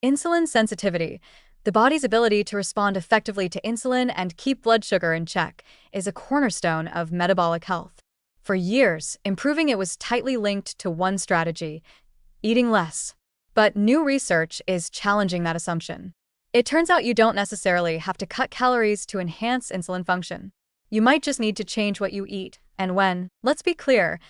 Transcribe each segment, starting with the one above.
Insulin sensitivity, the body's ability to respond effectively to insulin and keep blood sugar in check, is a cornerstone of metabolic health. For years, improving it was tightly linked to one strategy: eating less. But new research is challenging that assumption. It turns out you don't necessarily have to cut calories to enhance insulin function. You might just need to change what you eat and when. Let's be clear,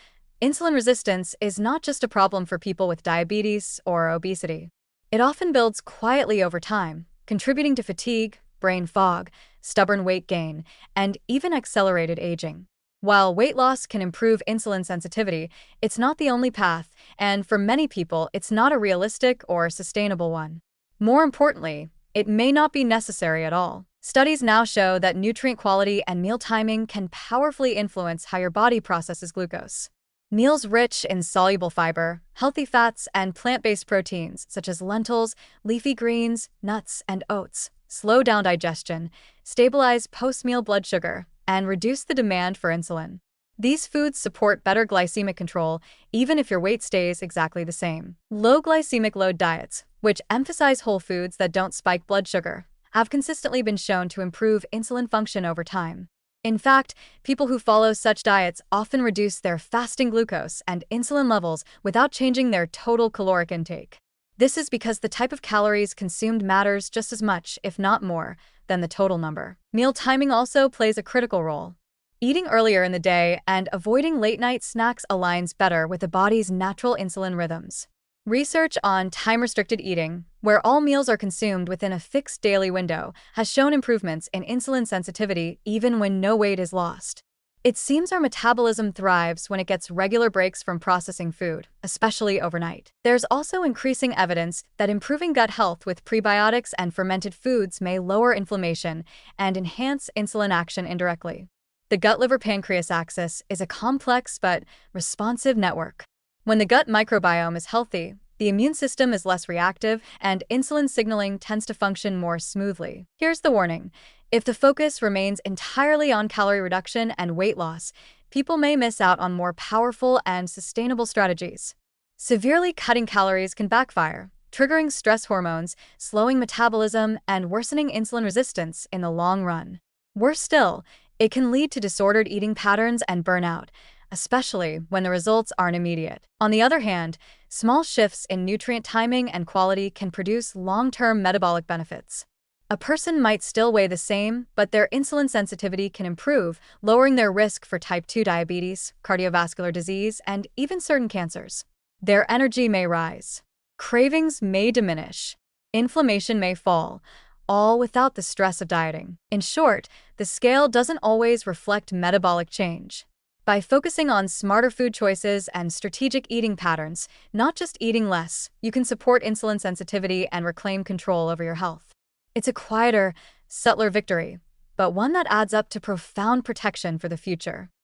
insulin resistance is not just a problem for people with diabetes or obesity. It often builds quietly over time, contributing to fatigue, brain fog, stubborn weight gain, and even accelerated aging. While weight loss can improve insulin sensitivity, it's not the only path, and for many people, it's not a realistic or sustainable one. More importantly, it may not be necessary at all. Studies now show that nutrient quality and meal timing can powerfully influence how your body processes glucose. Meals rich in soluble fiber, healthy fats, and plant-based proteins such as lentils, leafy greens, nuts, and oats slow down digestion, stabilize post-meal blood sugar, and reduce the demand for insulin. These foods support better glycemic control even if your weight stays exactly the same. Low glycemic load diets, which emphasize whole foods that don't spike blood sugar, have consistently been shown to improve insulin function over time. In fact, people who follow such diets often reduce their fasting glucose and insulin levels without changing their total caloric intake. This is because the type of calories consumed matters just as much, if not more, than the total number. Meal timing also plays a critical role. Eating earlier in the day and avoiding late-night snacks aligns better with the body's natural insulin rhythms. Research on time-restricted eating, where all meals are consumed within a fixed daily window, has shown improvements in insulin sensitivity even when no weight is lost. It seems our metabolism thrives when it gets regular breaks from processing food, especially overnight. There's also increasing evidence that improving gut health with prebiotics and fermented foods may lower inflammation and enhance insulin action indirectly. The gut-liver-pancreas axis is a complex but responsive network. When the gut microbiome is healthy, the immune system is less reactive, and insulin signaling tends to function more smoothly. Here's the warning: if the focus remains entirely on calorie reduction and weight loss, people may miss out on more powerful and sustainable strategies. Severely cutting calories can backfire, triggering stress hormones, slowing metabolism, and worsening insulin resistance in the long run. Worse still, it can lead to disordered eating patterns and burnout, especially when the results aren't immediate. On the other hand, small shifts in nutrient timing and quality can produce long-term metabolic benefits. A person might still weigh the same, but their insulin sensitivity can improve, lowering their risk for type 2 diabetes, cardiovascular disease, and even certain cancers. Their energy may rise. Cravings may diminish. Inflammation may fall, all without the stress of dieting. In short, the scale doesn't always reflect metabolic change. By focusing on smarter food choices and strategic eating patterns, not just eating less, you can support insulin sensitivity and reclaim control over your health. It's a quieter, subtler victory, but one that adds up to profound protection for the future.